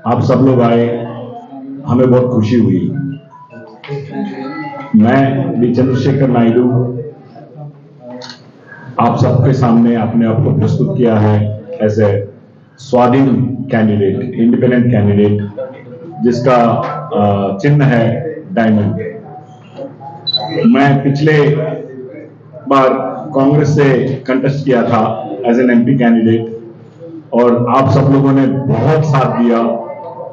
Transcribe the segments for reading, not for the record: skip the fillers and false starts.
आप सब लोग आए, हमें बहुत खुशी हुई। मैं बी चंद्रशेखर नायडू आप सबके सामने अपने आप को प्रस्तुत किया है एज ए स्वाधीन कैंडिडेट, इंडिपेंडेंट कैंडिडेट, जिसका चिन्ह है डायमंड। मैं पिछले बार कांग्रेस से कंटेस्ट किया था एज एन एमपी कैंडिडेट, और आप सब लोगों ने बहुत साथ दिया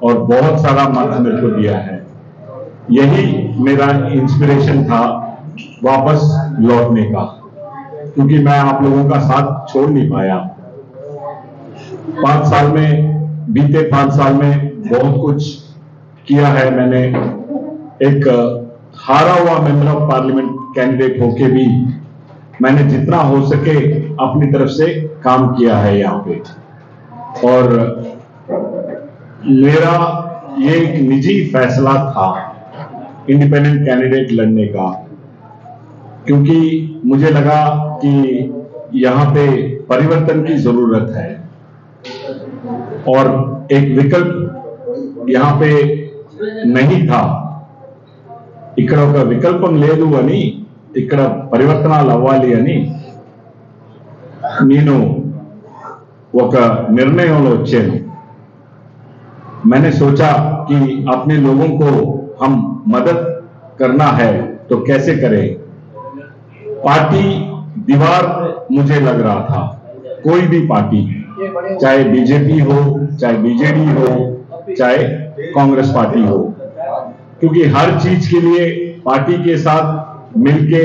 और बहुत सारा मत मेरे को दिया है। यही मेरा इंस्पिरेशन था वापस लौटने का, क्योंकि मैं आप लोगों का साथ छोड़ नहीं पाया। 5 साल में, बीते 5 साल में बहुत कुछ किया है मैंने। एक हारा हुआ मेंबर ऑफ पार्लियामेंट कैंडिडेट होके भी मैंने जितना हो सके अपनी तरफ से काम किया है यहाँ पे। और मेरा ये एक निजी फैसला था इंडिपेंडेंट कैंडिडेट लड़ने का, क्योंकि मुझे लगा कि यहाँ पे परिवर्तन की जरूरत है और एक विकल्प यहाँ पे नहीं था। ఇక్కడ ఒక వికల్పం లేదు అని, ఇక్కడ పరివర్తనాలు అవ్వాలి అని నేను ఒక నిర్ణయంలో వచ్చాను। मैंने सोचा कि अपने लोगों को हम मदद करना है तो कैसे करें। पार्टी दीवार मुझे लग रहा था, कोई भी पार्टी, चाहे बीजेपी हो, चाहे बीजेडी हो, चाहे कांग्रेस पार्टी हो, क्योंकि हर चीज के लिए पार्टी के साथ मिलके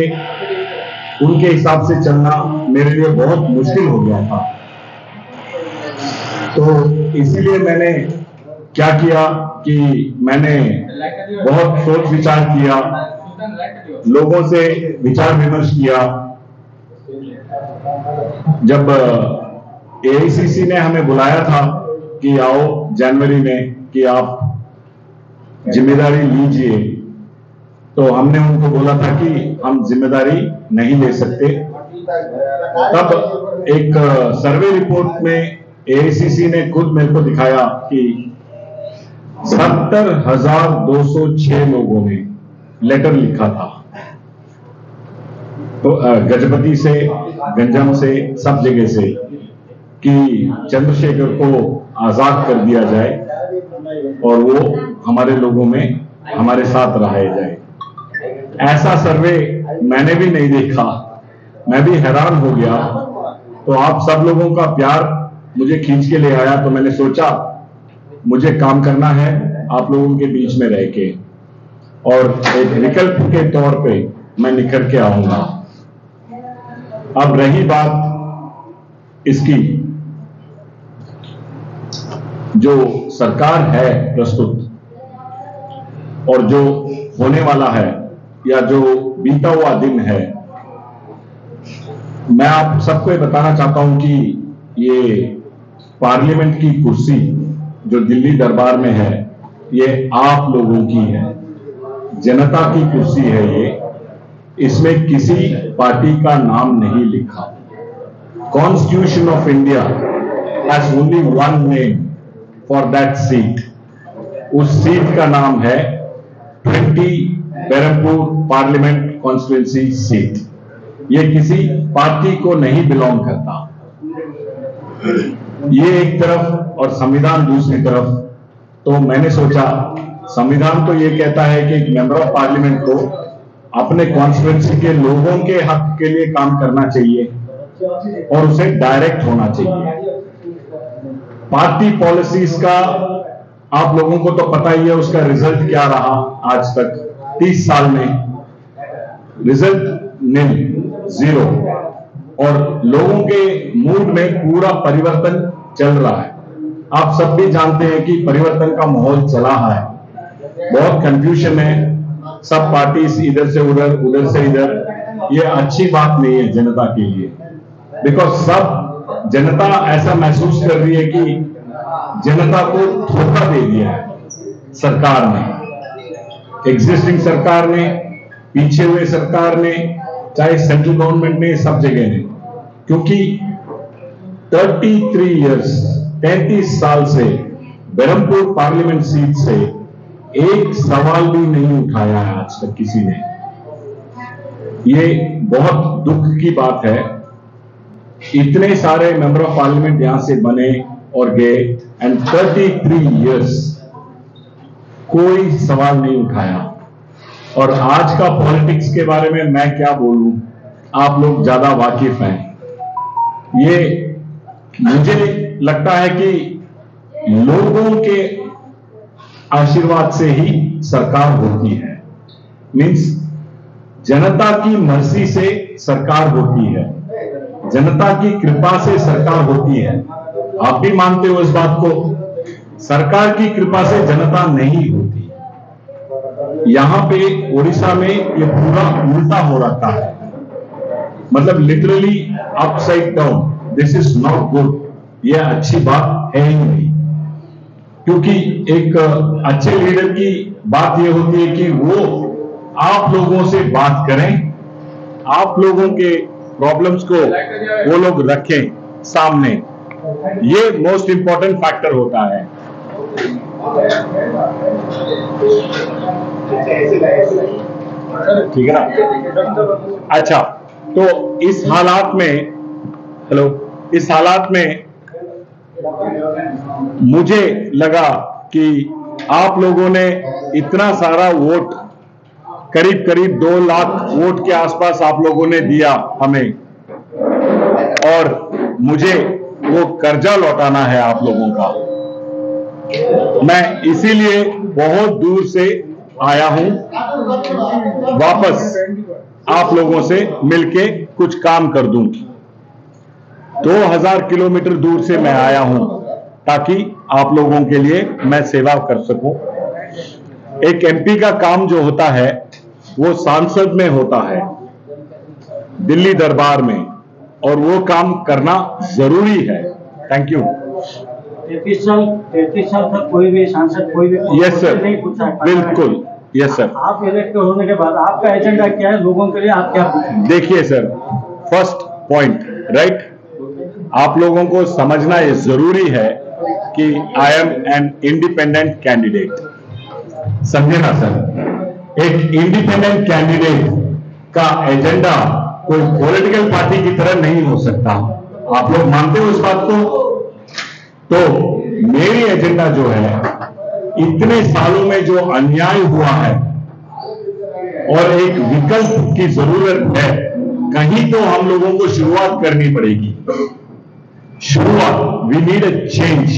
उनके हिसाब से चलना मेरे लिए बहुत मुश्किल हो गया था। तो इसीलिए मैंने क्या किया कि मैंने बहुत सोच विचार किया, लोगों से विचार विमर्श किया। जब एआईसीसी ने हमें बुलाया था कि आओ जनवरी में कि आप जिम्मेदारी लीजिए, तो हमने उनको बोला था कि हम जिम्मेदारी नहीं ले सकते। तब एक सर्वे रिपोर्ट में एआईसीसी ने खुद मेरे को दिखाया कि 70,206 लोगों ने लेटर लिखा था, तो गजपति से, गंजम से, सब जगह से, कि चंद्रशेखर को आजाद कर दिया जाए और वो हमारे लोगों में हमारे साथ रहे जाए। ऐसा सर्वे मैंने भी नहीं देखा, मैं भी हैरान हो गया। तो आप सब लोगों का प्यार मुझे खींच के ले आया, तो मैंने सोचा मुझे काम करना है आप लोगों के बीच में रह के, और एक विकल्प के तौर पे मैं निखर के आऊंगा। अब रही बात इसकी, जो सरकार है प्रस्तुत और जो होने वाला है या जो बीता हुआ दिन है, मैं आप सबको ये बताना चाहता हूं कि ये पार्लियामेंट की कुर्सी जो दिल्ली दरबार में है, ये आप लोगों की है, जनता की कुर्सी है ये। इसमें किसी पार्टी का नाम नहीं लिखा। Constitution of India has only one name for that seat. उस सीट का नाम है 20 बेरमपुर पार्लियामेंट कॉन्स्टिट्यूंसी सीट। ये किसी पार्टी को नहीं बिलोंग करता। ये एक तरफ और संविधान दूसरी तरफ। तो मैंने सोचा, संविधान तो ये कहता है कि एक मेंबर ऑफ पार्लियामेंट को अपने कॉन्स्टिट्यूंसी के लोगों के हक के लिए काम करना चाहिए और उसे डायरेक्ट होना चाहिए। पार्टी पॉलिसीज का आप लोगों को तो पता ही है, उसका रिजल्ट क्या रहा आज तक 30 साल में। रिजल्ट नील, 0, और लोगों के मूड में पूरा परिवर्तन चल रहा है। आप सब भी जानते हैं कि परिवर्तन का माहौल चला है, बहुत कंफ्यूजन है, सब पार्टीज इधर से उधर, उधर से इधर। ये अच्छी बात नहीं है जनता के लिए, बिकॉज सब जनता ऐसा महसूस कर रही है कि जनता को धोखा दे दिया है सरकार ने, एग्जिस्टिंग सरकार ने, पीछे हुए सरकार ने, चाहे सेंट्रल गवर्नमेंट ने, सब जगह ने। क्योंकि 33 इयर्स, 33 साल से बरहमपुर पार्लियामेंट सीट से एक सवाल भी नहीं उठाया है आज तक किसी ने। ये बहुत दुख की बात है। इतने सारे मेंबर ऑफ पार्लियामेंट यहां से बने और गए एंड 33 इयर्स कोई सवाल नहीं उठाया। और आज का पॉलिटिक्स के बारे में मैं क्या बोलूं, आप लोग ज्यादा वाकिफ हैं। ये मुझे लगता है कि लोगों के आशीर्वाद से ही सरकार होती है। मींस जनता की मर्जी से सरकार होती है, जनता की कृपा से सरकार होती है। आप भी मानते हो इस बात को। सरकार की कृपा से जनता नहीं होती। यहां पे उड़ीसा में ये पूरा उल्टा हो रखा है, मतलब literally upside down. This is not good. ये अच्छी बात है ही नहीं, क्योंकि एक अच्छे लीडर की बात यह होती है कि वो आप लोगों से बात करें, आप लोगों के प्रॉब्लम्स को वो लोग रखें सामने। ये मोस्ट इंपॉर्टेंट फैक्टर होता है। ठीक है ना? अच्छा, तो इस हालात में मुझे लगा कि आप लोगों ने इतना सारा वोट, करीब करीब 2 लाख वोट के आसपास आप लोगों ने दिया हमें, और मुझे वो कर्जा लौटाना है आप लोगों का। मैं इसीलिए बहुत दूर से आया हूं, वापस आप लोगों से मिलके कुछ काम कर दूं। 2000 किलोमीटर दूर से मैं आया हूं ताकि आप लोगों के लिए मैं सेवा कर सकूं। एक एमपी का काम जो होता है वो सांसद में होता है, दिल्ली दरबार में, और वो काम करना जरूरी है। Thank you. 33 साल तक कोई भी सांसद कोई भी यस सर, बिल्कुल यस सर। आप इलेक्ट होने के बाद आपका एजेंडा क्या है, लोगों के लिए आप क्या पूछेंगे? देखिए सर, फर्स्ट पॉइंट राइट, आप लोगों को समझना ये जरूरी है कि I am an independent candidate. समझे ना सर? एक इंडिपेंडेंट कैंडिडेट का एजेंडा कोई पॉलिटिकल पार्टी की तरह नहीं हो सकता। आप लोग मानते हो इस बात को? तो मेरी एजेंडा जो है, इतने सालों में जो अन्याय हुआ है और एक विकल्प की जरूरत है, कहीं तो हम लोगों को शुरुआत करनी पड़ेगी। शुरुआत, वी नीड अ चेंज।